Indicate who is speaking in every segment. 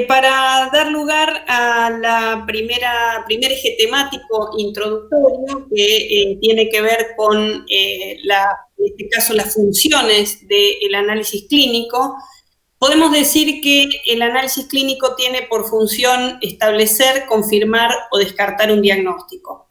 Speaker 1: Para dar lugar a la primer eje temático introductorio que tiene que ver con, en este caso, las funciones del análisis clínico, podemos decir que el análisis clínico tiene por función establecer, confirmar o descartar un diagnóstico.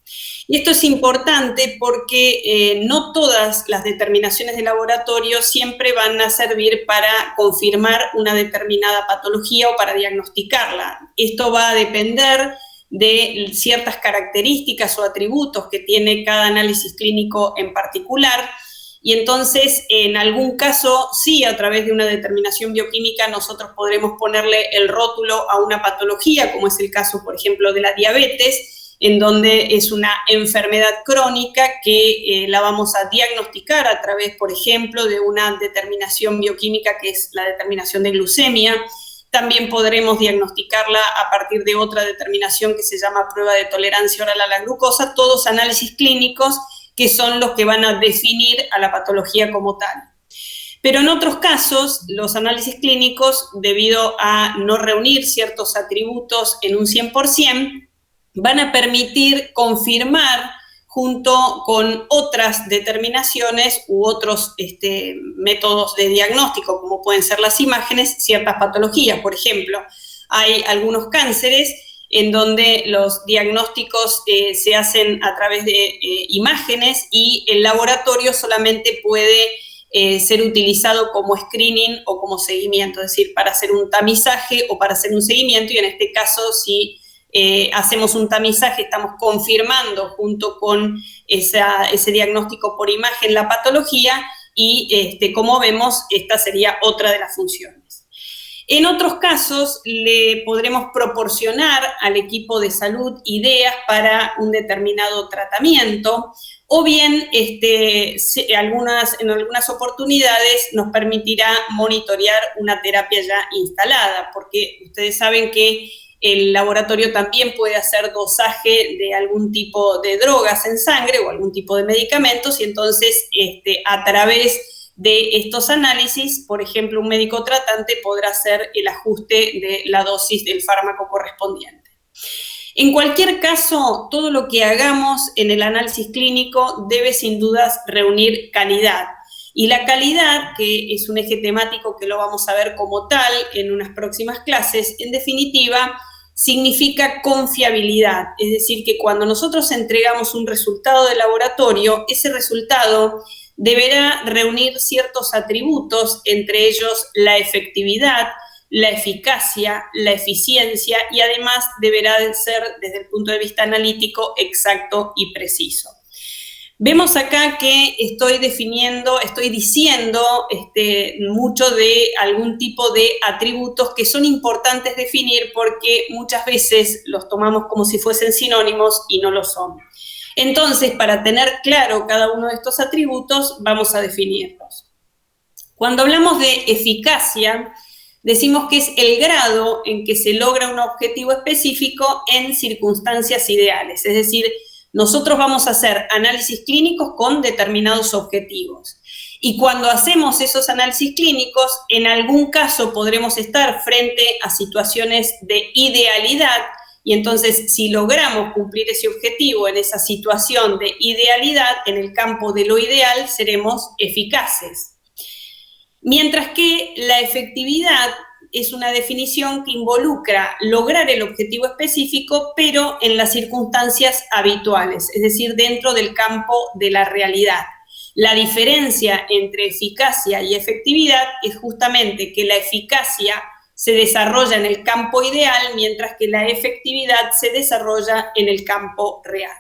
Speaker 1: Y esto es importante porque no todas las determinaciones de laboratorio siempre van a servir para confirmar una determinada patología o para diagnosticarla. Esto va a depender de ciertas características o atributos que tiene cada análisis clínico en particular. Y entonces, en algún caso, sí, a través de una determinación bioquímica, nosotros podremos ponerle el rótulo a una patología, como es el caso, por ejemplo, de la diabetes, en donde es una enfermedad crónica que la vamos a diagnosticar a través, por ejemplo, de una determinación bioquímica que es la determinación de glucemia. También podremos diagnosticarla a partir de otra determinación que se llama prueba de tolerancia oral a la glucosa, todos análisis clínicos que son los que van a definir a la patología como tal. Pero en otros casos, los análisis clínicos, debido a no reunir ciertos atributos en un 100%, van a permitir confirmar junto con otras determinaciones u otros métodos de diagnóstico, como pueden ser las imágenes, ciertas patologías. Por ejemplo, hay algunos cánceres en donde los diagnósticos se hacen a través de imágenes y el laboratorio solamente puede ser utilizado como screening o como seguimiento, es decir, para hacer un tamizaje o para hacer un seguimiento, y en este caso, si hacemos un tamizaje, estamos confirmando junto con ese diagnóstico por imagen la patología y, como vemos, esta sería otra de las funciones. En otros casos, le podremos proporcionar al equipo de salud ideas para un determinado tratamiento, o bien en algunas oportunidades nos permitirá monitorear una terapia ya instalada, porque ustedes saben que el laboratorio también puede hacer dosaje de algún tipo de drogas en sangre o algún tipo de medicamentos, y entonces a través de estos análisis, por ejemplo, un médico tratante podrá hacer el ajuste de la dosis del fármaco correspondiente. En cualquier caso, todo lo que hagamos en el análisis clínico debe sin dudas reunir calidad. Y la calidad, que es un eje temático que lo vamos a ver como tal en unas próximas clases, en definitiva, significa confiabilidad. Es decir, que cuando nosotros entregamos un resultado de laboratorio, ese resultado deberá reunir ciertos atributos, entre ellos la efectividad, la eficacia, la eficiencia, y además deberá de ser, desde el punto de vista analítico, exacto y preciso. Vemos acá que estoy diciendo mucho de algún tipo de atributos que son importantes definir, porque muchas veces los tomamos como si fuesen sinónimos y no lo son. Entonces, para tener claro cada uno de estos atributos, vamos a definirlos. Cuando hablamos de eficacia, decimos que es el grado en que se logra un objetivo específico en circunstancias ideales, es decir, nosotros vamos a hacer análisis clínicos con determinados objetivos. Y cuando hacemos esos análisis clínicos, en algún caso podremos estar frente a situaciones de idealidad, y entonces si logramos cumplir ese objetivo en esa situación de idealidad, en el campo de lo ideal, seremos eficaces. Mientras que la efectividad es una definición que involucra lograr el objetivo específico, pero en las circunstancias habituales, es decir, dentro del campo de la realidad. La diferencia entre eficacia y efectividad es justamente que la eficacia se desarrolla en el campo ideal, mientras que la efectividad se desarrolla en el campo real.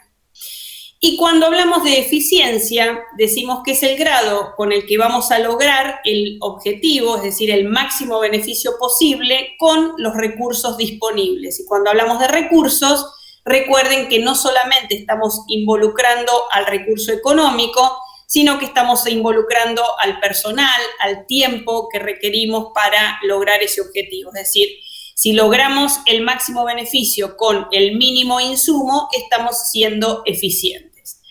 Speaker 1: Y cuando hablamos de eficiencia, decimos que es el grado con el que vamos a lograr el objetivo, es decir, el máximo beneficio posible con los recursos disponibles. Y cuando hablamos de recursos, recuerden que no solamente estamos involucrando al recurso económico, sino que estamos involucrando al personal, al tiempo que requerimos para lograr ese objetivo. Es decir, si logramos el máximo beneficio con el mínimo insumo, estamos siendo eficientes.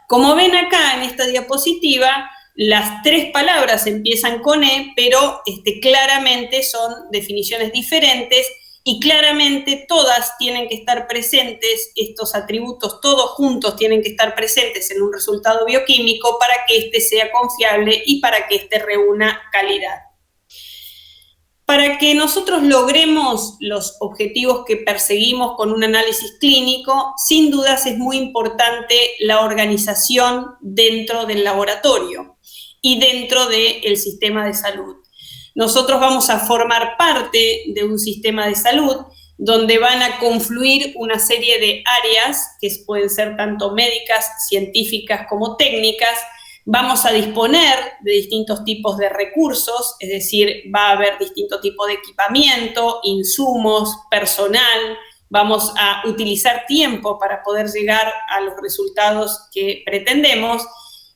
Speaker 1: Como ven acá en esta diapositiva, Las 3 palabras empiezan con E, pero claramente son definiciones diferentes y claramente todas tienen que estar presentes, estos atributos todos juntos tienen que estar presentes en un resultado bioquímico para que éste sea confiable y para que éste reúna calidad. Para que nosotros logremos los objetivos que perseguimos con un análisis clínico, sin dudas es muy importante la organización dentro del laboratorio y dentro del sistema de salud. Nosotros vamos a formar parte de un sistema de salud donde van a confluir una serie de áreas que pueden ser tanto médicas, científicas como técnicas. Vamos a disponer de distintos tipos de recursos, es decir, va a haber distintos tipos de equipamiento, insumos, personal. Vamos a utilizar tiempo para poder llegar a los resultados que pretendemos.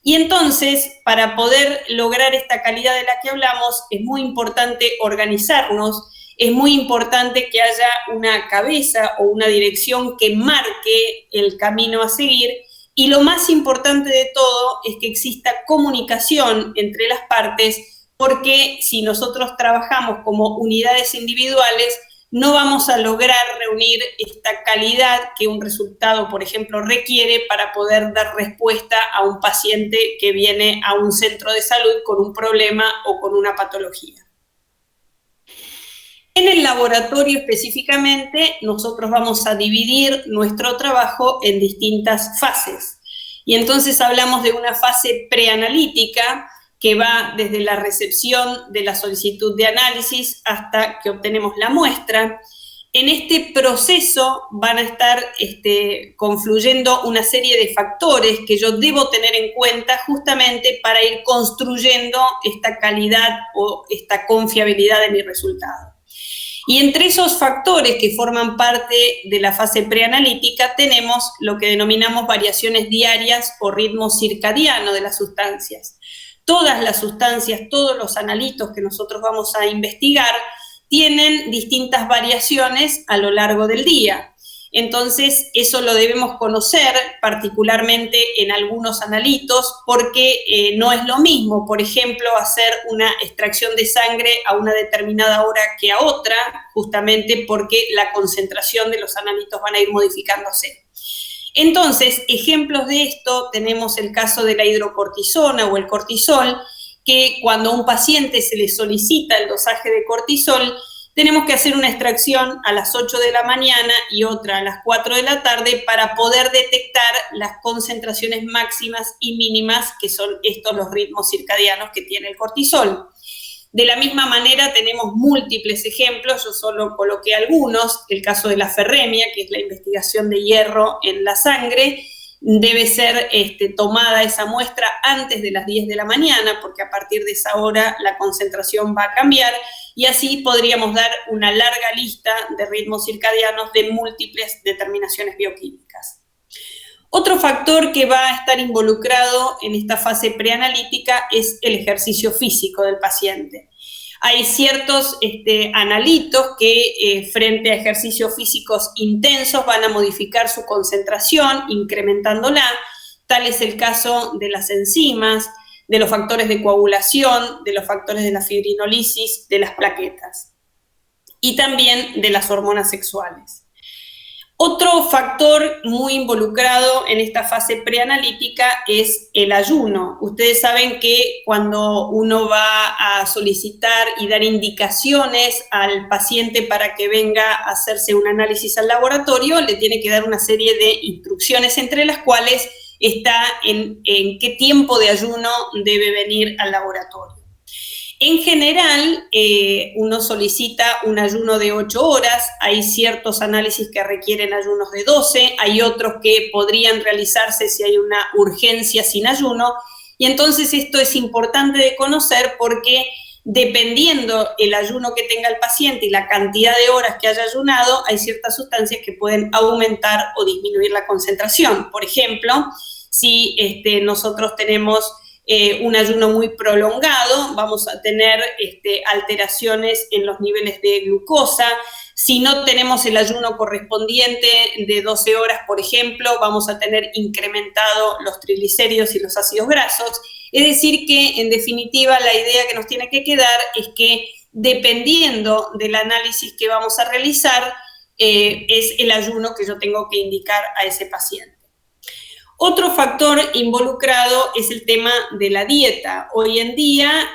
Speaker 1: Y entonces, para poder lograr esta calidad de la que hablamos, es muy importante organizarnos, es muy importante que haya una cabeza o una dirección que marque el camino a seguir. Y lo más importante de todo es que exista comunicación entre las partes, porque si nosotros trabajamos como unidades individuales, no vamos a lograr reunir esta calidad que un resultado, por ejemplo, requiere para poder dar respuesta a un paciente que viene a un centro de salud con un problema o con una patología. En el laboratorio específicamente, nosotros vamos a dividir nuestro trabajo en distintas fases. Y entonces hablamos de una fase preanalítica que va desde la recepción de la solicitud de análisis hasta que obtenemos la muestra. En este proceso van a estar confluyendo una serie de factores que yo debo tener en cuenta justamente para ir construyendo esta calidad o esta confiabilidad de mi resultado. Y entre esos factores que forman parte de la fase preanalítica tenemos lo que denominamos variaciones diarias o ritmo circadiano de las sustancias. Todas las sustancias, todos los analitos que nosotros vamos a investigar tienen distintas variaciones a lo largo del día. Entonces, eso lo debemos conocer particularmente en algunos analitos porque no es lo mismo, por ejemplo, hacer una extracción de sangre a una determinada hora que a otra, justamente porque la concentración de los analitos van a ir modificándose. Entonces, ejemplos de esto, tenemos el caso de la hidrocortisona o el cortisol, que cuando a un paciente se le solicita el dosaje de cortisol, tenemos que hacer una extracción a las 8 de la mañana y otra a las 4 de la tarde para poder detectar las concentraciones máximas y mínimas, que son estos los ritmos circadianos que tiene el cortisol. De la misma manera tenemos múltiples ejemplos, yo solo coloqué algunos. El caso de la ferremia, que es la investigación de hierro en la sangre, debe ser tomada esa muestra antes de las 10 de la mañana, porque a partir de esa hora la concentración va a cambiar, y así podríamos dar una larga lista de ritmos circadianos de múltiples determinaciones bioquímicas. Otro factor que va a estar involucrado en esta fase preanalítica es el ejercicio físico del paciente. Hay ciertos analitos que frente a ejercicios físicos intensos van a modificar su concentración, incrementándola. Tal es el caso de las enzimas, de los factores de coagulación, de los factores de la fibrinolisis, de las plaquetas y también de las hormonas sexuales. Otro factor muy involucrado en esta fase preanalítica es el ayuno. Ustedes saben que cuando uno va a solicitar y dar indicaciones al paciente para que venga a hacerse un análisis al laboratorio, le tiene que dar una serie de instrucciones, entre las cuales está en qué tiempo de ayuno debe venir al laboratorio. En general, uno solicita un ayuno de 8 horas, hay ciertos análisis que requieren ayunos de 12, hay otros que podrían realizarse si hay una urgencia sin ayuno, y entonces esto es importante de conocer porque dependiendo el ayuno que tenga el paciente y la cantidad de horas que haya ayunado, hay ciertas sustancias que pueden aumentar o disminuir la concentración. Por ejemplo, si nosotros tenemos un ayuno muy prolongado, vamos a tener alteraciones en los niveles de glucosa. Si no tenemos el ayuno correspondiente de 12 horas, por ejemplo, vamos a tener incrementado los triglicéridos y los ácidos grasos. Es decir que, en definitiva, la idea que nos tiene que quedar es que, dependiendo del análisis que vamos a realizar, es el ayuno que yo tengo que indicar a ese paciente. Otro factor involucrado es el tema de la dieta. Hoy en día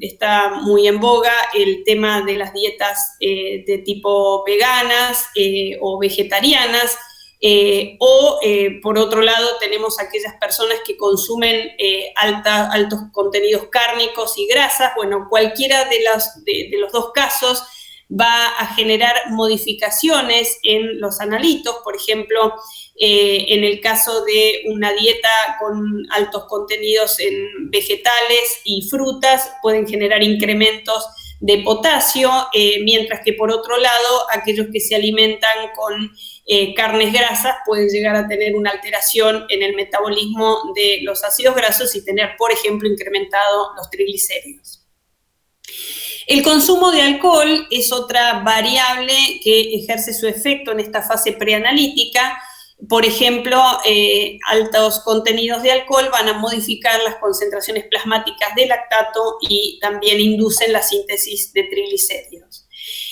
Speaker 1: está muy en boga el tema de las dietas de tipo veganas o vegetarianas, por otro lado tenemos aquellas personas que consumen altos contenidos cárnicos y grasas. Bueno, cualquiera de los dos casos va a generar modificaciones en los analitos. Por ejemplo, en el caso de una dieta con altos contenidos en vegetales y frutas, pueden generar incrementos de potasio, mientras que por otro lado, aquellos que se alimentan con carnes grasas pueden llegar a tener una alteración en el metabolismo de los ácidos grasos y tener, por ejemplo, incrementado los triglicéridos. El consumo de alcohol es otra variable que ejerce su efecto en esta fase preanalítica. Por ejemplo, altos contenidos de alcohol van a modificar las concentraciones plasmáticas de lactato y también inducen la síntesis de triglicéridos.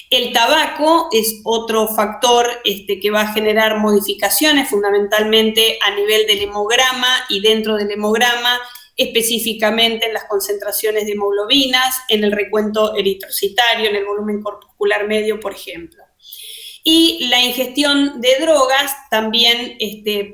Speaker 1: El tabaco es otro factor que va a generar modificaciones fundamentalmente a nivel del hemograma y dentro del hemograma, específicamente en las concentraciones de hemoglobinas, en el recuento eritrocitario, en el volumen corpuscular medio, por ejemplo. Y la ingestión de drogas también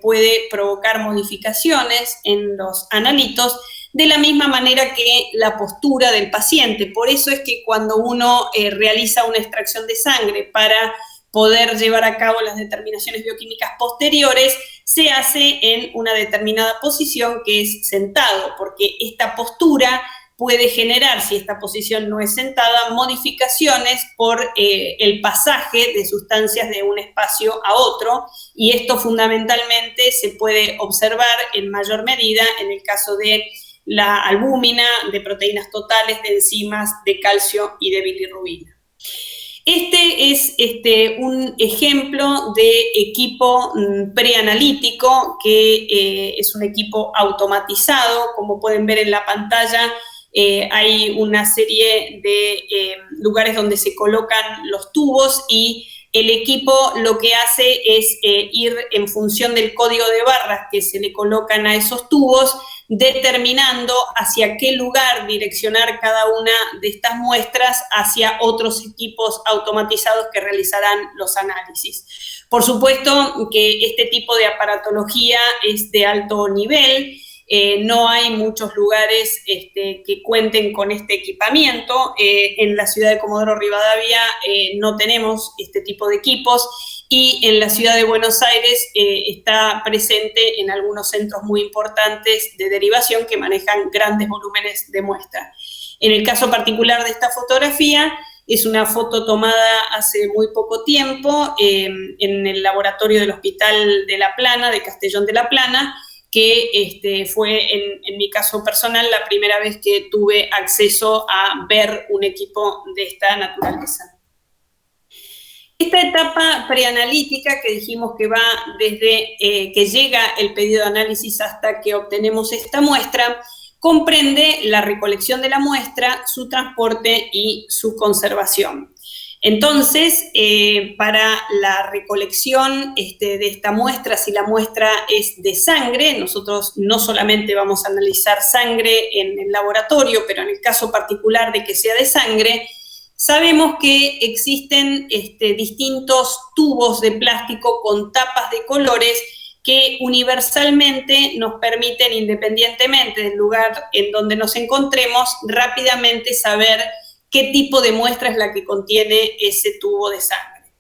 Speaker 1: puede provocar modificaciones en los analitos, de la misma manera que la postura del paciente. Por eso es que cuando uno realiza una extracción de sangre para poder llevar a cabo las determinaciones bioquímicas posteriores, se hace en una determinada posición que es sentado, porque esta postura puede generar, si esta posición no es sentada, modificaciones por el pasaje de sustancias de un espacio a otro, y esto fundamentalmente se puede observar en mayor medida en el caso de la albúmina, de proteínas totales, de enzimas, de calcio y de bilirrubina. Este es un ejemplo de equipo preanalítico que es un equipo automatizado. Como pueden ver en la pantalla, hay una serie de lugares donde se colocan los tubos y el equipo lo que hace es ir en función del código de barras que se le colocan a esos tubos, determinando hacia qué lugar direccionar cada una de estas muestras hacia otros equipos automatizados que realizarán los análisis. Por supuesto que este tipo de aparatología es de alto nivel. No hay muchos lugares que cuenten con este equipamiento. En la ciudad de Comodoro Rivadavia no tenemos este tipo de equipos, y en la ciudad de Buenos Aires está presente en algunos centros muy importantes de derivación que manejan grandes volúmenes de muestra. En el caso particular de esta fotografía, es una foto tomada hace muy poco tiempo en el laboratorio del Hospital de La Plana, de Castellón de La Plana, que fue, en mi caso personal, la primera vez que tuve acceso a ver un equipo de esta naturaleza. Esta etapa preanalítica, que dijimos que va desde que llega el pedido de análisis hasta que obtenemos esta muestra, comprende la recolección de la muestra, su transporte y su conservación. Entonces, para la recolección de esta muestra, si la muestra es de sangre, nosotros no solamente vamos a analizar sangre en el laboratorio, pero en el caso particular de que sea de sangre, sabemos que existen distintos tubos de plástico con tapas de colores que universalmente nos permiten, independientemente del lugar en donde nos encontremos, rápidamente saber qué tipo de muestra es la que contiene ese tubo de sangre.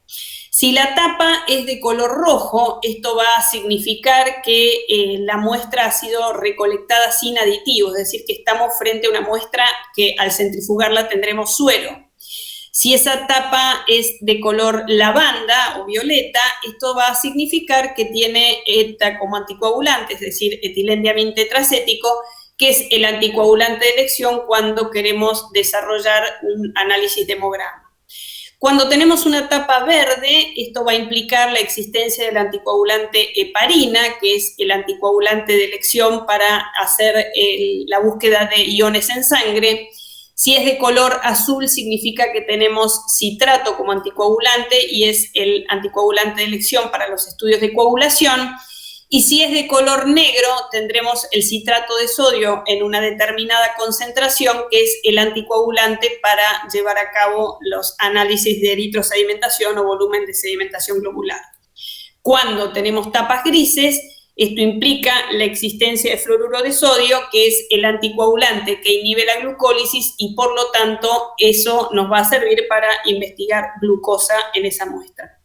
Speaker 1: Si la tapa es de color rojo, esto va a significar que la muestra ha sido recolectada sin aditivos, es decir, que estamos frente a una muestra que al centrifugarla tendremos suero. Si esa tapa es de color lavanda o violeta, esto va a significar que tiene ETA como anticoagulante, es decir, etilendiamín tetracético, que es el anticoagulante de elección cuando queremos desarrollar un análisis de hemograma. Cuando tenemos una tapa verde, esto va a implicar la existencia del anticoagulante heparina, que es el anticoagulante de elección para hacer la búsqueda de iones en sangre. Si es de color azul, significa que tenemos citrato como anticoagulante y es el anticoagulante de elección para los estudios de coagulación. Y si es de color negro, tendremos el citrato de sodio en una determinada concentración, que es el anticoagulante para llevar a cabo los análisis de eritrosedimentación o volumen de sedimentación globular. Cuando tenemos tapas grises, esto implica la existencia de fluoruro de sodio, que es el anticoagulante que inhibe la glucólisis y por lo tanto eso nos va a servir para investigar glucosa en esa muestra.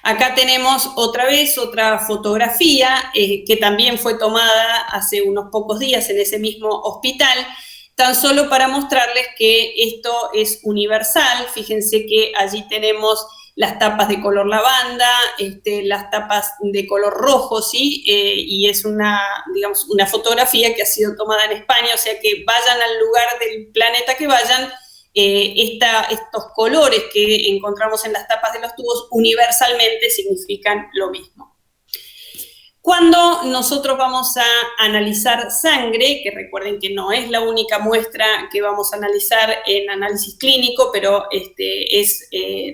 Speaker 1: Acá tenemos otra vez otra fotografía que también fue tomada hace unos pocos días en ese mismo hospital, tan solo para mostrarles que esto es universal. Fíjense que allí tenemos las tapas de color lavanda, las tapas de color rojo, ¿sí? Y es digamos, una fotografía que ha sido tomada en España, o sea que vayan al lugar del planeta que vayan, estos colores que encontramos en las tapas de los tubos universalmente significan lo mismo. Cuando nosotros vamos a analizar sangre, que recuerden que no es la única muestra que vamos a analizar en análisis clínico, pero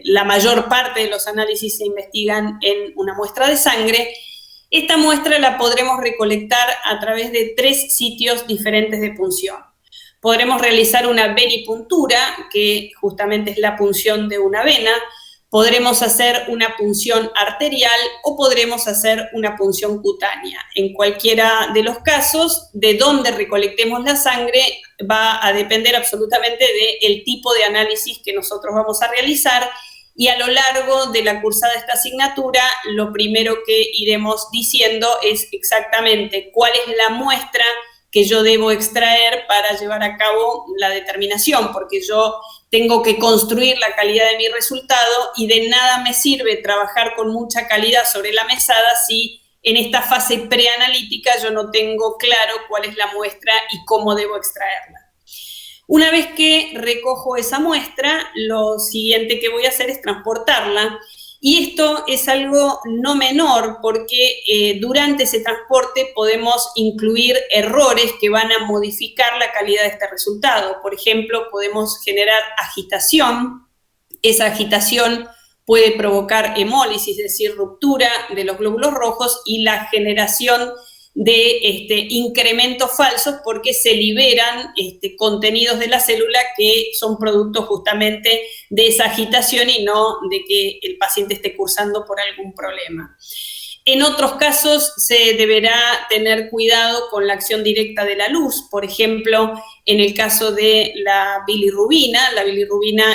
Speaker 1: la mayor parte de los análisis se investigan en una muestra de sangre, esta muestra la podremos recolectar a través de 3 sitios diferentes de punción. Podremos realizar una venipuntura, que justamente es la punción de una vena. Podremos hacer una punción arterial o podremos hacer una punción cutánea. En cualquiera de los casos, de dónde recolectemos la sangre va a depender absolutamente del tipo de análisis que nosotros vamos a realizar, y a lo largo de la cursada de esta asignatura, lo primero que iremos diciendo es exactamente cuál es la muestra que yo debo extraer para llevar a cabo la determinación, porque yo tengo que construir la calidad de mi resultado y de nada me sirve trabajar con mucha calidad sobre la mesada si en esta fase preanalítica yo no tengo claro cuál es la muestra y cómo debo extraerla. Una vez que recojo esa muestra, lo siguiente que voy a hacer es transportarla. Y esto es algo no menor porque durante ese transporte podemos incluir errores que van a modificar la calidad de este resultado. Por ejemplo, podemos generar agitación. Esa agitación puede provocar hemólisis, es decir, ruptura de los glóbulos rojos y la generación de incrementos falsos porque se liberan contenidos de la célula que son producto justamente de esa agitación y no de que el paciente esté cursando por algún problema. En otros casos se deberá tener cuidado con la acción directa de la luz. Por ejemplo, en el caso de la bilirrubina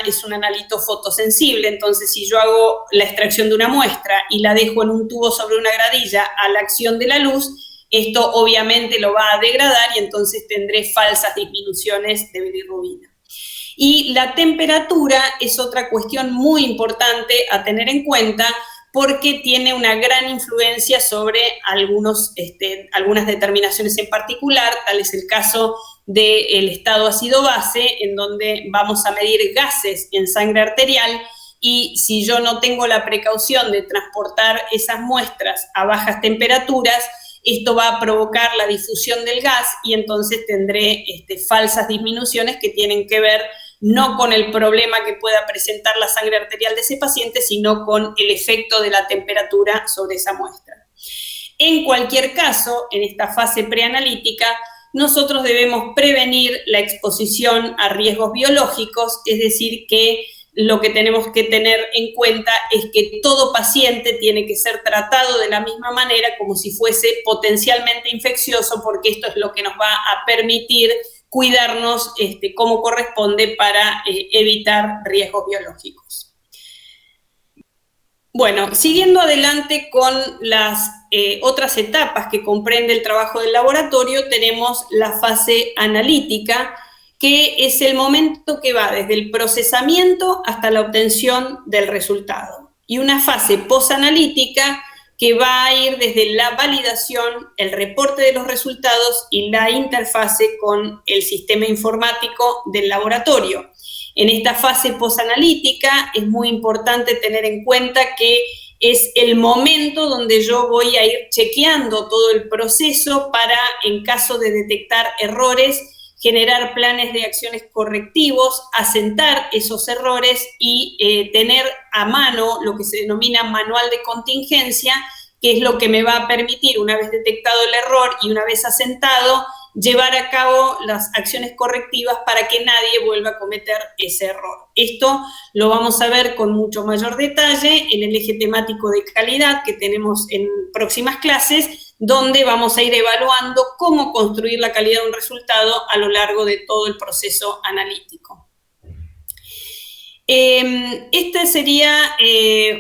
Speaker 1: es un analito fotosensible, entonces si yo hago la extracción de una muestra y la dejo en un tubo sobre una gradilla a la acción de la luz, esto obviamente lo va a degradar y entonces tendré falsas disminuciones de bilirrubina. Y la temperatura es otra cuestión muy importante a tener en cuenta porque tiene una gran influencia sobre algunas determinaciones en particular. Tal es el caso del estado ácido-base, en donde vamos a medir gases en sangre arterial, y si yo no tengo la precaución de transportar esas muestras a bajas temperaturas, esto va a provocar la difusión del gas y entonces tendré falsas disminuciones que tienen que ver no con el problema que pueda presentar la sangre arterial de ese paciente, sino con el efecto de la temperatura sobre esa muestra. En cualquier caso, en esta fase preanalítica, nosotros debemos prevenir la exposición a riesgos biológicos, es decir, que lo que tenemos que tener en cuenta es que todo paciente tiene que ser tratado de la misma manera como si fuese potencialmente infeccioso, porque esto es lo que nos va a permitir cuidarnos como corresponde para evitar riesgos biológicos. Bueno, siguiendo adelante con las otras etapas que comprende el trabajo del laboratorio, tenemos la fase analítica, que es el momento que va desde el procesamiento hasta la obtención del resultado. Y una fase posanalítica que va a ir desde la validación, el reporte de los resultados y la interfase con el sistema informático del laboratorio. En esta fase posanalítica es muy importante tener en cuenta que es el momento donde yo voy a ir chequeando todo el proceso para, en caso de detectar errores, generar planes de acciones correctivos, asentar esos errores y tener a mano lo que se denomina manual de contingencia, que es lo que me va a permitir, una vez detectado el error y una vez asentado, llevar a cabo las acciones correctivas para que nadie vuelva a cometer ese error. Esto lo vamos a ver con mucho mayor detalle en el eje temático de calidad que tenemos en próximas clases, donde vamos a ir evaluando cómo construir la calidad de un resultado a lo largo de todo el proceso analítico. Esta sería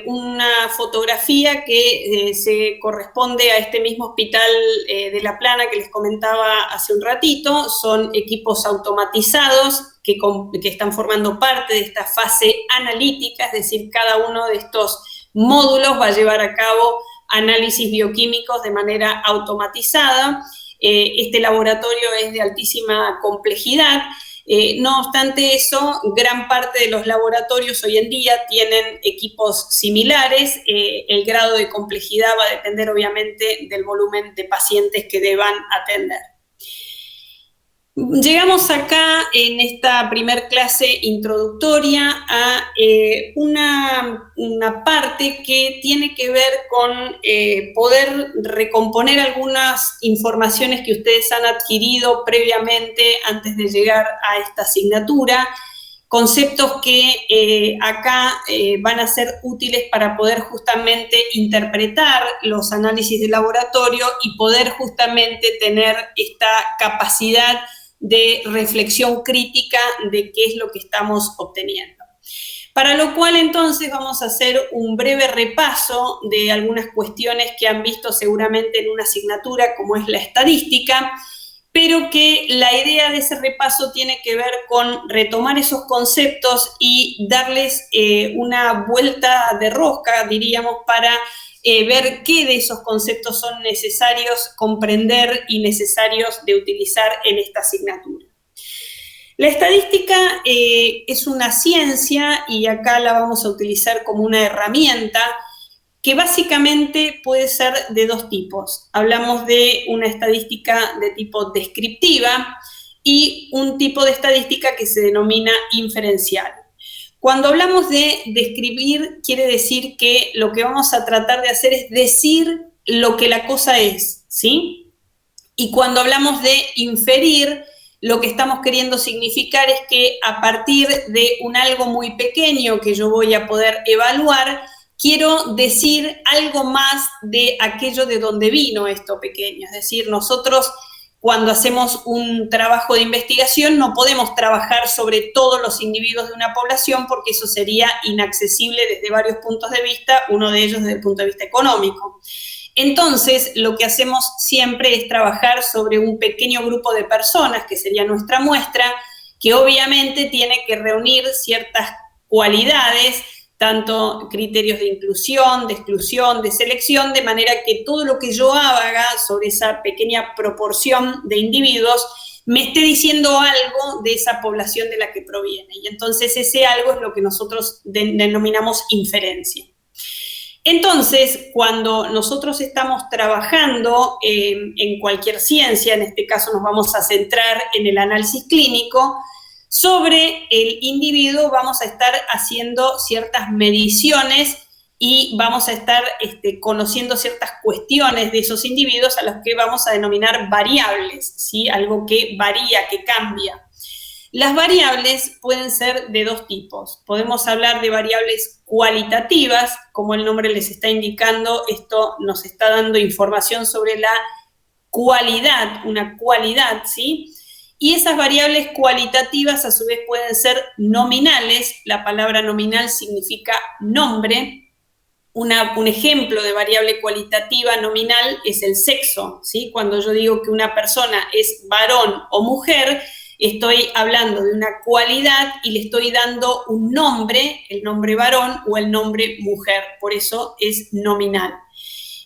Speaker 1: una fotografía que se corresponde a este mismo hospital de La Plana que les comentaba hace un ratito. Son equipos automatizados que están formando parte de esta fase analítica, es decir, cada uno de estos módulos va a llevar a cabo análisis bioquímicos de manera automatizada. Este laboratorio es de altísima complejidad. No obstante eso, gran parte de los laboratorios hoy en día tienen equipos similares. El grado de complejidad va a depender obviamente del volumen de pacientes que deban atender. Llegamos acá en esta primer clase introductoria a una parte que tiene que ver con poder recomponer algunas informaciones que ustedes han adquirido previamente antes de llegar a esta asignatura, conceptos que acá van a ser útiles para poder justamente interpretar los análisis de laboratorio y poder justamente tener esta capacidad de reflexión crítica de qué es lo que estamos obteniendo. Para lo cual entonces vamos a hacer un breve repaso de algunas cuestiones que han visto seguramente en una asignatura como es la estadística, pero que la idea de ese repaso tiene que ver con retomar esos conceptos y darles una vuelta de rosca, diríamos, para ver qué de esos conceptos son necesarios comprender y necesarios de utilizar en esta asignatura. La estadística es una ciencia y acá la vamos a utilizar como una herramienta que básicamente puede ser de dos tipos. Hablamos de una estadística de tipo descriptiva y un tipo de estadística que se denomina inferencial. Cuando hablamos de describir, quiere decir que lo que vamos a tratar de hacer es decir lo que la cosa es, ¿sí? Y cuando hablamos de inferir, lo que estamos queriendo significar es que a partir de un algo muy pequeño que yo voy a poder evaluar, quiero decir algo más de aquello de donde vino esto pequeño. Es decir, nosotros cuando hacemos un trabajo de investigación no podemos trabajar sobre todos los individuos de una población porque eso sería inaccesible desde varios puntos de vista, uno de ellos desde el punto de vista económico. Entonces, lo que hacemos siempre es trabajar sobre un pequeño grupo de personas, que sería nuestra muestra, que obviamente tiene que reunir ciertas cualidades, tanto criterios de inclusión, de exclusión, de selección, de manera que todo lo que yo haga sobre esa pequeña proporción de individuos me esté diciendo algo de esa población de la que proviene. Y entonces ese algo es lo que nosotros denominamos inferencia. Entonces, cuando nosotros estamos trabajando en cualquier ciencia, en este caso nos vamos a centrar en el análisis clínico, sobre el individuo vamos a estar haciendo ciertas mediciones y vamos a estar conociendo ciertas cuestiones de esos individuos a los que vamos a denominar variables, ¿sí? Algo que varía, que cambia. Las variables pueden ser de dos tipos. Podemos hablar de variables cualitativas, como el nombre les está indicando, esto nos está dando información sobre la cualidad, una cualidad, ¿sí? Y esas variables cualitativas a su vez pueden ser nominales. La palabra nominal significa nombre. Un ejemplo de variable cualitativa nominal es el sexo, ¿sí? Cuando yo digo que una persona es varón o mujer, estoy hablando de una cualidad y le estoy dando un nombre, el nombre varón o el nombre mujer, por eso es nominal.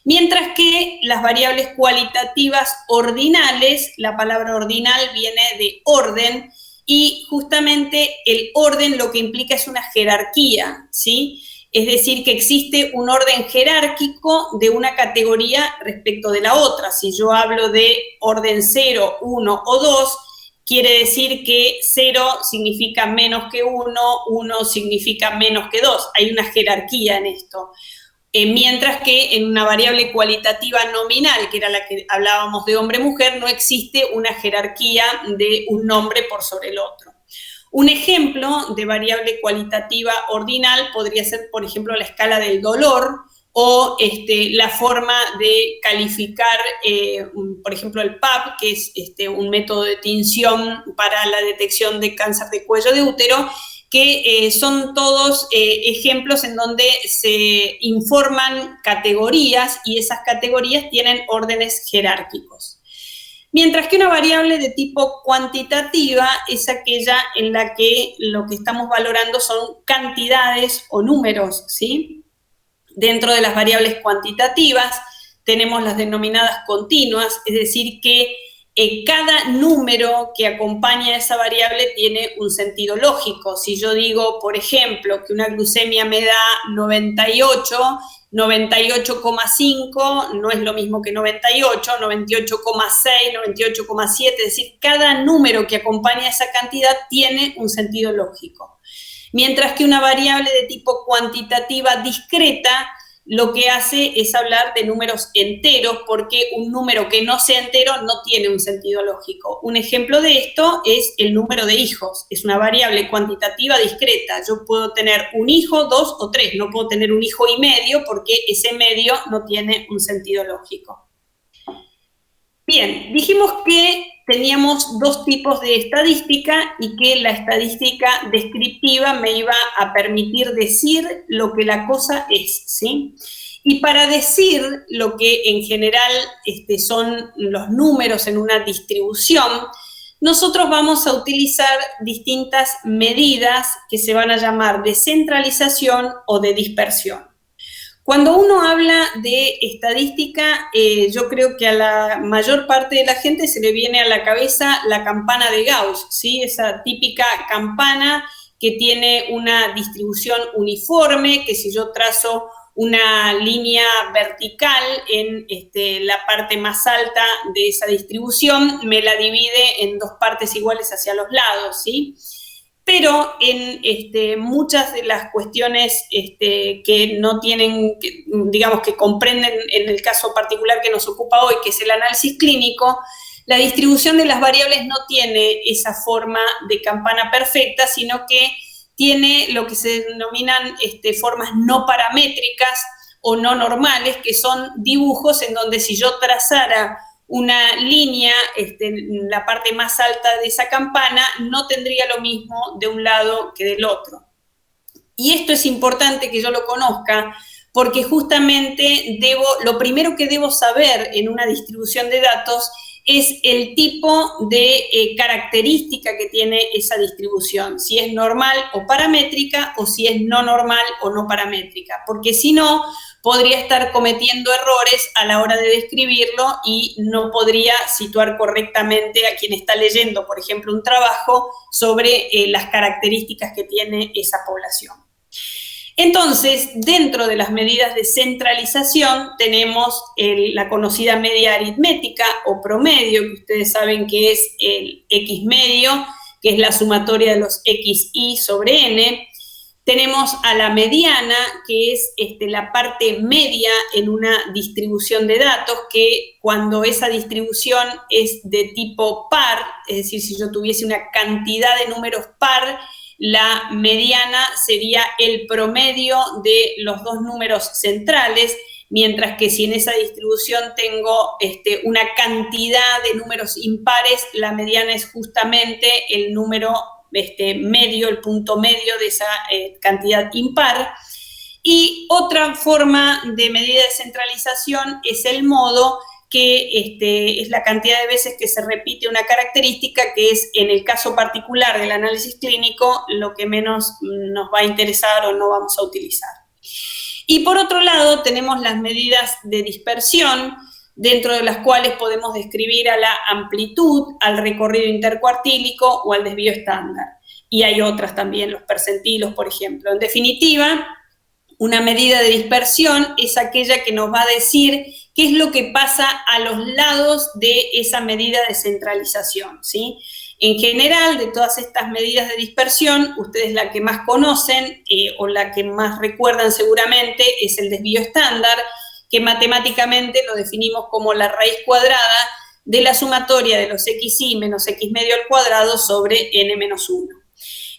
Speaker 1: Mientras que las variables cualitativas ordinales, la palabra ordinal viene de orden y justamente el orden lo que implica es una jerarquía, ¿sí? Es decir, que existe un orden jerárquico de una categoría respecto de la otra. Si yo hablo de orden 0, 1 o 2, quiere decir que 0 significa menos que 1, 1 significa menos que 2. Hay una jerarquía en esto. Mientras que en una variable cualitativa nominal, que era la que hablábamos de hombre-mujer, no existe una jerarquía de un nombre por sobre el otro. Un ejemplo de variable cualitativa ordinal podría ser, por ejemplo, la escala del dolor o la forma de calificar, por ejemplo, el PAP, que es un método de tinción para la detección de cáncer de cuello de útero, que son todos ejemplos en donde se informan categorías y esas categorías tienen órdenes jerárquicos. Mientras que una variable de tipo cuantitativa es aquella en la que lo que estamos valorando son cantidades o números, ¿sí? Dentro de las variables cuantitativas tenemos las denominadas continuas, es decir, que cada número que acompaña a esa variable tiene un sentido lógico. Si yo digo, por ejemplo, que una glucemia me da 98, 98,5 no es lo mismo que 98, 98,6, 98,7, es decir, cada número que acompaña a esa cantidad tiene un sentido lógico. Mientras que una variable de tipo cuantitativa discreta lo que hace es hablar de números enteros, porque un número que no sea entero no tiene un sentido lógico. Un ejemplo de esto es el número de hijos. Es una variable cuantitativa discreta. Yo puedo tener un hijo, 2 o 3. No puedo tener un hijo y medio porque ese medio no tiene un sentido lógico. Bien, dijimos que teníamos dos tipos de estadística y que la estadística descriptiva me iba a permitir decir lo que la cosa es, ¿sí? Y para decir lo que en general son los números en una distribución, nosotros vamos a utilizar distintas medidas que se van a llamar de centralización o de dispersión. Cuando uno habla de estadística, yo creo que a la mayor parte de la gente se le viene a la cabeza la campana de Gauss, ¿sí? Esa típica campana que tiene una distribución uniforme, que si yo trazo una línea vertical en la parte más alta de esa distribución, me la divide en dos partes iguales hacia los lados, ¿sí? Pero en muchas de las cuestiones que no tienen, digamos, que comprenden en el caso particular que nos ocupa hoy, que es el análisis clínico, la distribución de las variables no tiene esa forma de campana perfecta, sino que tiene lo que se denominan formas no paramétricas o no normales, que son dibujos en donde si yo trazara una línea en la parte más alta de esa campana, no tendría lo mismo de un lado que del otro. Y esto es importante que yo lo conozca, porque justamente lo primero que debo saber en una distribución de datos es el tipo de característica que tiene esa distribución, si es normal o paramétrica, o si es no normal o no paramétrica, porque si no, podría estar cometiendo errores a la hora de describirlo y no podría situar correctamente a quien está leyendo, por ejemplo, un trabajo sobre las características que tiene esa población. Entonces, dentro de las medidas de centralización tenemos la conocida media aritmética o promedio, que ustedes saben que es el X medio, que es la sumatoria de los XI sobre N. Tenemos a la mediana, que es la parte media en una distribución de datos, que cuando esa distribución es de tipo par, es decir, si yo tuviese una cantidad de números par, la mediana sería el promedio de los dos números centrales, mientras que si en esa distribución tengo una cantidad de números impares, la mediana es justamente el número medio, el punto medio de esa cantidad impar. Y otra forma de medida de centralización es el modo, que es la cantidad de veces que se repite una característica, que es, en el caso particular del análisis clínico, lo que menos nos va a interesar o no vamos a utilizar. Y por otro lado, tenemos las medidas de dispersión, dentro de las cuales podemos describir a la amplitud, al recorrido intercuartílico o al desvío estándar. Y hay otras también, los percentilos, por ejemplo. En definitiva, una medida de dispersión es aquella que nos va a decir qué es lo que pasa a los lados de esa medida de centralización, ¿sí? En general, de todas estas medidas de dispersión, ustedes la que más conocen o la que más recuerdan seguramente es el desvío estándar, que matemáticamente lo definimos como la raíz cuadrada de la sumatoria de los xi menos x medio al cuadrado sobre n menos 1.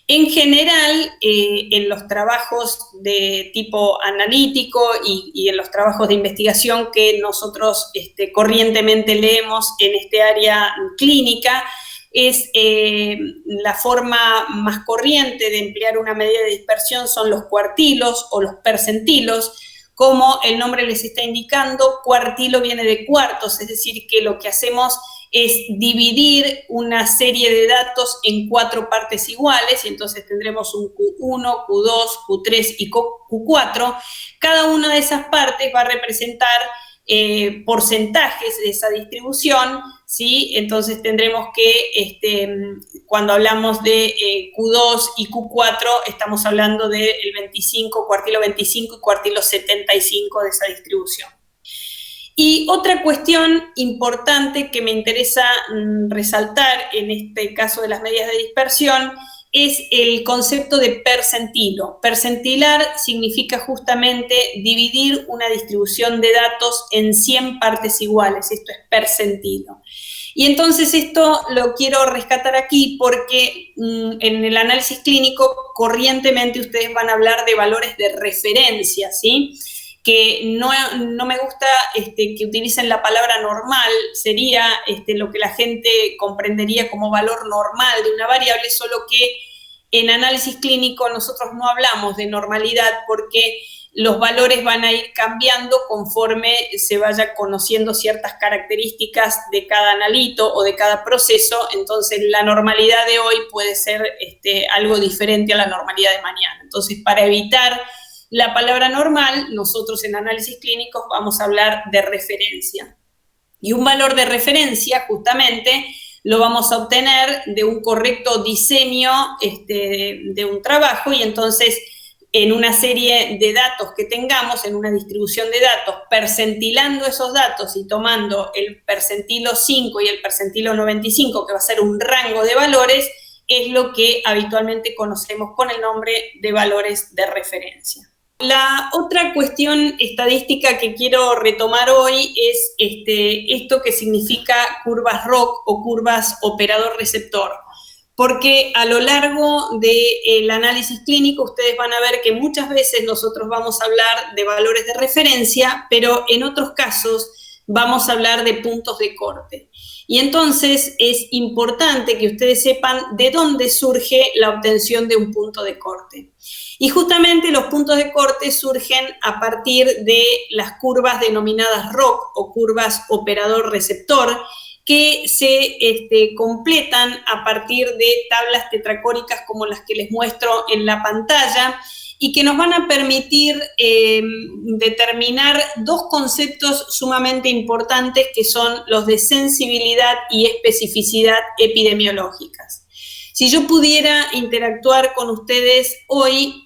Speaker 1: En general, en los trabajos de tipo analítico y en los trabajos de investigación que nosotros corrientemente leemos en este área clínica, es la forma más corriente de emplear una medida de dispersión son los cuartilos o los percentilos. Como el nombre les está indicando, cuartilo viene de cuartos, es decir, que lo que hacemos es dividir una serie de datos en 4 partes iguales, y entonces tendremos un Q1, Q2, Q3 y Q4. Cada una de esas partes va a representar porcentajes de esa distribución, ¿sí? Entonces tendremos que, cuando hablamos de Q2 y Q4, estamos hablando del 25, cuartilo 25 y cuartilo 75 de esa distribución. Y otra cuestión importante que me interesa resaltar en este caso de las medidas de dispersión es el concepto de percentilo. Percentilar significa justamente dividir una distribución de datos en 100 partes iguales, esto es percentilo. Y entonces esto lo quiero rescatar aquí porque en el análisis clínico corrientemente ustedes van a hablar de valores de referencia, ¿sí? Que no me gusta que utilicen la palabra normal, sería lo que la gente comprendería como valor normal de una variable, solo que en análisis clínico nosotros no hablamos de normalidad porque los valores van a ir cambiando conforme se vaya conociendo ciertas características de cada analito o de cada proceso, entonces la normalidad de hoy puede ser algo diferente a la normalidad de mañana. Entonces, para evitar la palabra normal, nosotros en análisis clínicos vamos a hablar de referencia. Y un valor de referencia, justamente, lo vamos a obtener de un correcto diseño de un trabajo, y entonces en una serie de datos que tengamos, en una distribución de datos, percentilando esos datos y tomando el percentilo 5 y el percentilo 95, que va a ser un rango de valores, es lo que habitualmente conocemos con el nombre de valores de referencia. La otra cuestión estadística que quiero retomar hoy es esto que significa curvas ROC o curvas operador-receptor, porque a lo largo del análisis clínico ustedes van a ver que muchas veces nosotros vamos a hablar de valores de referencia, pero en otros casos vamos a hablar de puntos de corte. Y entonces es importante que ustedes sepan de dónde surge la obtención de un punto de corte. Y justamente los puntos de corte surgen a partir de las curvas denominadas ROC o curvas operador-receptor, que se completan a partir de tablas tetracónicas como las que les muestro en la pantalla y que nos van a permitir determinar dos conceptos sumamente importantes que son los de sensibilidad y especificidad epidemiológicas. Si yo pudiera interactuar con ustedes hoy,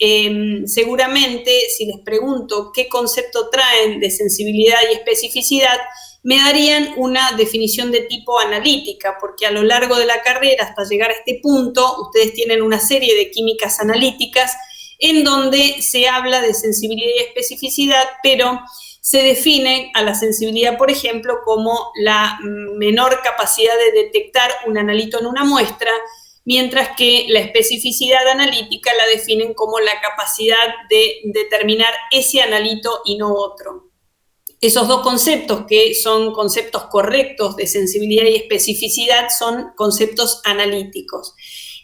Speaker 1: seguramente si les pregunto qué concepto traen de sensibilidad y especificidad, me darían una definición de tipo analítica, porque a lo largo de la carrera, hasta llegar a este punto, ustedes tienen una serie de químicas analíticas en donde se habla de sensibilidad y especificidad, pero se define a la sensibilidad, por ejemplo, como la menor capacidad de detectar un analito en una muestra, mientras que la especificidad analítica la definen como la capacidad de determinar ese analito y no otro. Esos dos conceptos, que son conceptos correctos de sensibilidad y especificidad, son conceptos analíticos.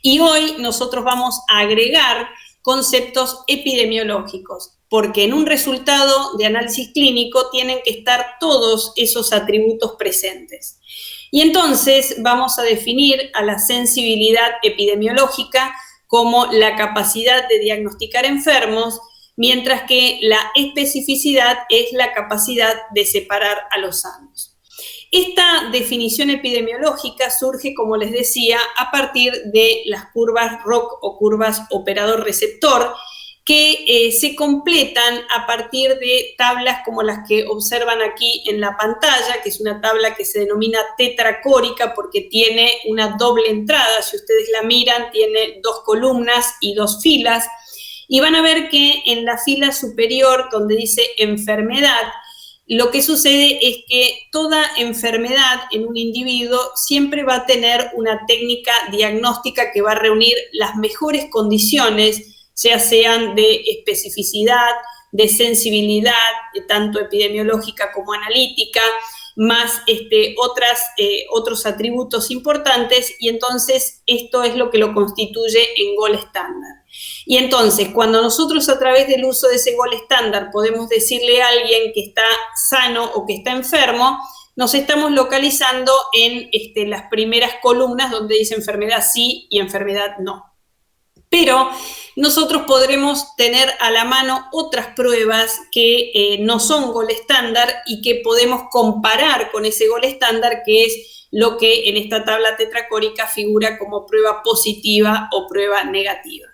Speaker 1: Y hoy nosotros vamos a agregar conceptos epidemiológicos, porque en un resultado de análisis clínico tienen que estar todos esos atributos presentes. Y entonces vamos a definir a la sensibilidad epidemiológica como la capacidad de diagnosticar enfermos, mientras que la especificidad es la capacidad de separar a los sanos. Esta definición epidemiológica surge, como les decía, a partir de las curvas ROC o curvas operador-receptor, que se completan a partir de tablas como las que observan aquí en la pantalla, que es una tabla que se denomina tetracórica porque tiene una doble entrada. Si ustedes la miran, tiene 2 columnas y 2 filas, y van a ver que en la fila superior, donde dice enfermedad, lo que sucede es que toda enfermedad en un individuo siempre va a tener una técnica diagnóstica que va a reunir las mejores condiciones, ya sean de especificidad, de sensibilidad, tanto epidemiológica como analítica, más otros atributos importantes, y entonces esto es lo que lo constituye en gol estándar. Y entonces, cuando nosotros a través del uso de ese gol estándar podemos decirle a alguien que está sano o que está enfermo, nos estamos localizando en las primeras columnas donde dice enfermedad sí y enfermedad no. Pero nosotros podremos tener a la mano otras pruebas que no son gol estándar y que podemos comparar con ese gol estándar, que es lo que en esta tabla tetracórica figura como prueba positiva o prueba negativa.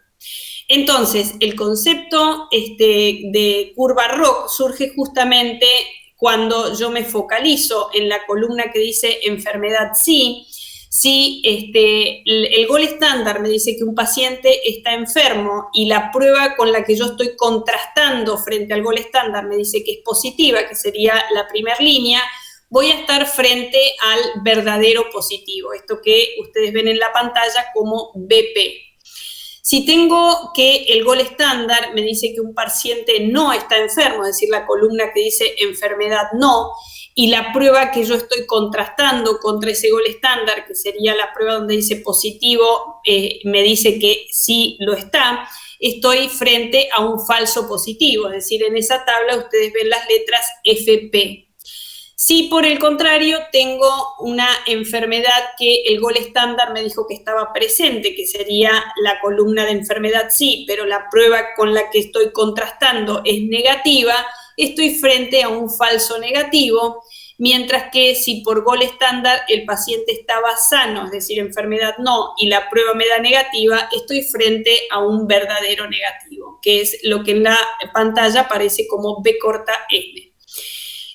Speaker 1: Entonces, el concepto de curva ROC surge justamente cuando yo me focalizo en la columna que dice enfermedad sí. Si el gol estándar me dice que un paciente está enfermo y la prueba con la que yo estoy contrastando frente al gol estándar me dice que es positiva, que sería la primera línea, voy a estar frente al verdadero positivo, esto que ustedes ven en la pantalla como BP. Si tengo que el gol estándar me dice que un paciente no está enfermo, es decir, la columna que dice enfermedad no, y la prueba que yo estoy contrastando contra ese gol estándar, que sería la prueba donde dice positivo, me dice que sí lo está, estoy frente a un falso positivo, es decir, en esa tabla ustedes ven las letras FP. Si por el contrario tengo una enfermedad que el gol estándar me dijo que estaba presente, que sería la columna de enfermedad sí, pero la prueba con la que estoy contrastando es negativa, estoy frente a un falso negativo, mientras que si por gol estándar el paciente estaba sano, es decir, enfermedad no, y la prueba me da negativa, estoy frente a un verdadero negativo, que es lo que en la pantalla aparece como B corta N.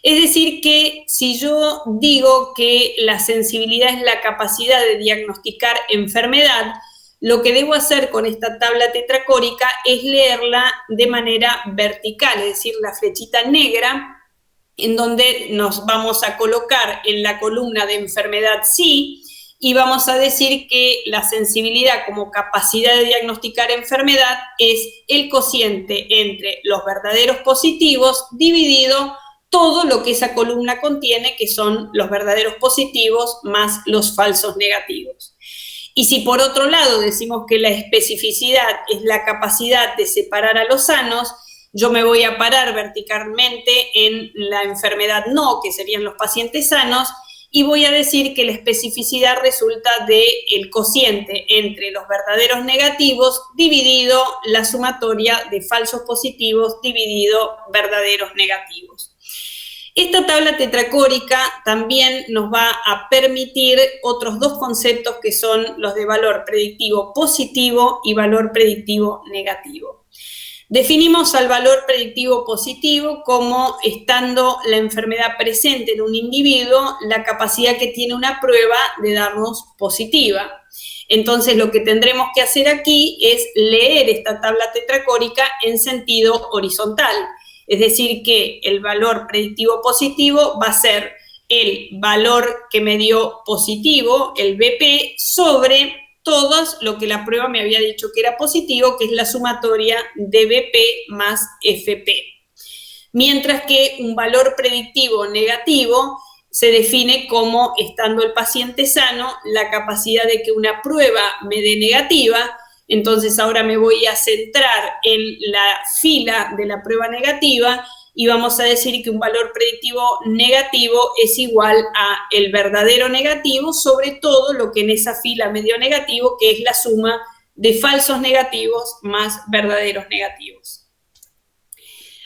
Speaker 1: Es decir, que si yo digo que la sensibilidad es la capacidad de diagnosticar enfermedad, lo que debo hacer con esta tabla tetracórica es leerla de manera vertical, es decir, la flechita negra, en donde nos vamos a colocar en la columna de enfermedad sí, y vamos a decir que la sensibilidad como capacidad de diagnosticar enfermedad es el cociente entre los verdaderos positivos dividido todo lo que esa columna contiene, que son los verdaderos positivos más los falsos negativos. Y si por otro lado decimos que la especificidad es la capacidad de separar a los sanos, yo me voy a parar verticalmente en la enfermedad no, que serían los pacientes sanos, y voy a decir que la especificidad resulta del cociente entre los verdaderos negativos dividido la sumatoria de falsos positivos dividido verdaderos negativos. Esta tabla tetracórica también nos va a permitir otros dos conceptos que son los de valor predictivo positivo y valor predictivo negativo. Definimos al valor predictivo positivo como estando la enfermedad presente en un individuo, la capacidad que tiene una prueba de darnos positiva. Entonces lo que tendremos que hacer aquí es leer esta tabla tetracórica en sentido horizontal. Es decir, que el valor predictivo positivo va a ser el valor que me dio positivo, el BP, sobre todo lo que la prueba me había dicho que era positivo, que es la sumatoria de BP más FP. Mientras que un valor predictivo negativo se define como, estando el paciente sano, la capacidad de que una prueba me dé negativa. Entonces ahora me voy a centrar en la fila de la prueba negativa y vamos a decir que un valor predictivo negativo es igual a el verdadero negativo sobre todo lo que en esa fila me dio negativo, que es la suma de falsos negativos más verdaderos negativos.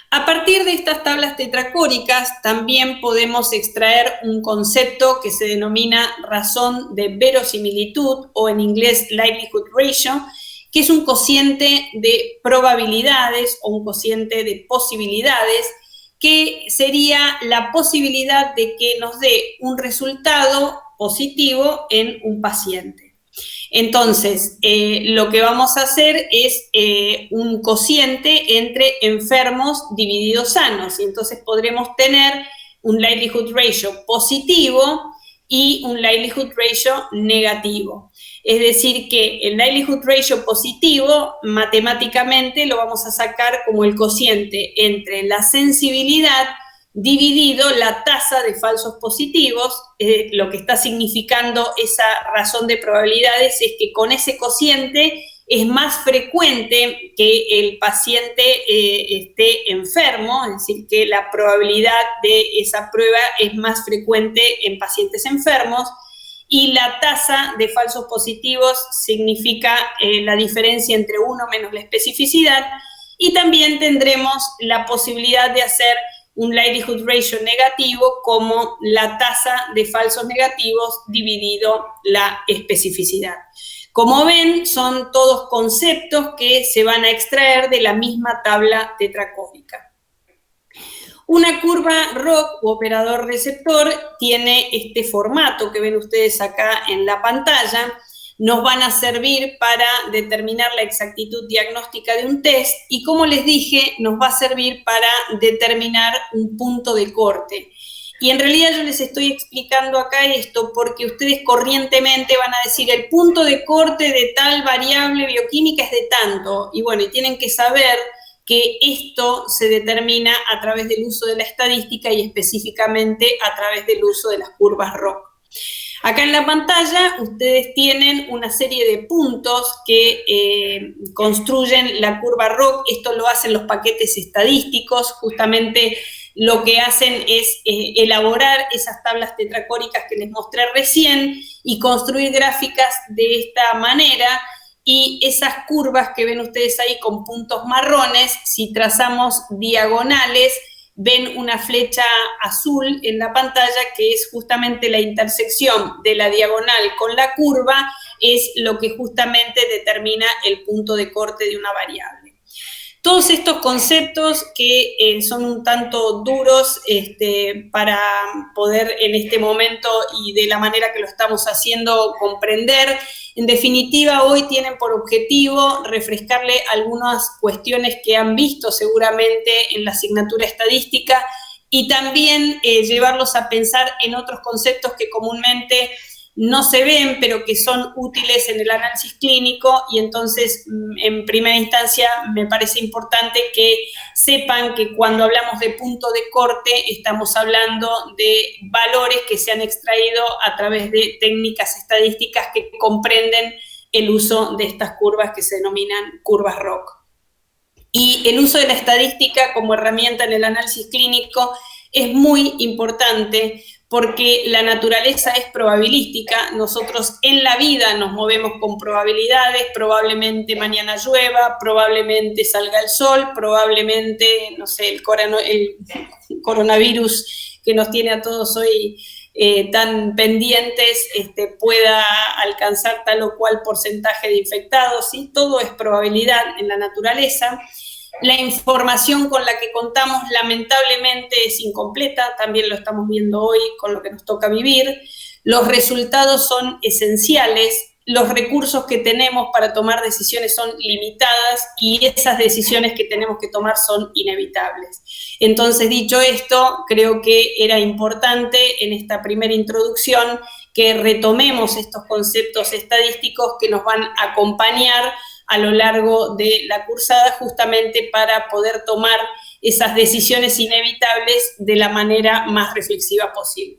Speaker 1: A partir de estas tablas tetracóricas también podemos extraer un concepto que se denomina razón de verosimilitud, o en inglés likelihood ratio, que es un cociente de probabilidades o un cociente de posibilidades, que sería la posibilidad de que nos dé un resultado positivo en un paciente. Entonces, lo que vamos a hacer es un cociente entre enfermos divididos sanos, y entonces podremos tener un likelihood ratio positivo y un likelihood ratio negativo. Es decir, que el likelihood ratio positivo matemáticamente lo vamos a sacar como el cociente entre la sensibilidad dividido la tasa de falsos positivos. Lo que está significando esa razón de probabilidades es que con ese cociente es más frecuente que el paciente esté enfermo, es decir, que la probabilidad de esa prueba es más frecuente en pacientes enfermos, y la tasa de falsos positivos significa la diferencia entre uno menos la especificidad, y también tendremos la posibilidad de hacer un likelihood ratio negativo como la tasa de falsos negativos dividido la especificidad. Como ven, son todos conceptos que se van a extraer de la misma tabla tetracórica. Una curva ROC o operador receptor tiene este formato que ven ustedes acá en la pantalla. Nos van a servir para determinar la exactitud diagnóstica de un test, y como les dije, nos va a servir para determinar un punto de corte. Y en realidad yo les estoy explicando acá esto porque ustedes corrientemente van a decir el punto de corte de tal variable bioquímica es de tanto, y bueno, y tienen que saber que esto se determina a través del uso de la estadística y específicamente a través del uso de las curvas ROC. Acá en la pantalla ustedes tienen una serie de puntos que construyen la curva ROC. Esto lo hacen los paquetes estadísticos. Justamente lo que hacen es elaborar esas tablas tetracóricas que les mostré recién y construir gráficas de esta manera. Y esas curvas que ven ustedes ahí con puntos marrones, si trazamos diagonales, ven una flecha azul en la pantalla que es justamente la intersección de la diagonal con la curva, es lo que justamente determina el punto de corte de una variable. Todos estos conceptos que son un tanto duros para poder en este momento y de la manera que lo estamos haciendo comprender, en definitiva hoy tienen por objetivo refrescarle algunas cuestiones que han visto seguramente en la asignatura estadística, y también llevarlos a pensar en otros conceptos que comúnmente no se ven, pero que son útiles en el análisis clínico. Y entonces, en primera instancia, me parece importante que sepan que cuando hablamos de punto de corte, estamos hablando de valores que se han extraído a través de técnicas estadísticas que comprenden el uso de estas curvas que se denominan curvas ROC. Y el uso de la estadística como herramienta en el análisis clínico es muy importante, porque la naturaleza es probabilística. Nosotros en la vida nos movemos con probabilidades. Probablemente mañana llueva, probablemente salga el sol, probablemente, no sé, el coronavirus que nos tiene a todos hoy tan pendientes pueda alcanzar tal o cual porcentaje de infectados, ¿sí? Todo es probabilidad en la naturaleza. La información con la que contamos lamentablemente es incompleta, también lo estamos viendo hoy con lo que nos toca vivir. Los resultados son esenciales, los recursos que tenemos para tomar decisiones son limitadas, y esas decisiones que tenemos que tomar son inevitables. Entonces, dicho esto, creo que era importante en esta primera introducción que retomemos estos conceptos estadísticos que nos van a acompañar a lo largo de la cursada, justamente para poder tomar esas decisiones inevitables de la manera más reflexiva posible.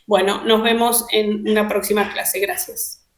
Speaker 1: Bueno, nos vemos en una próxima clase. Gracias.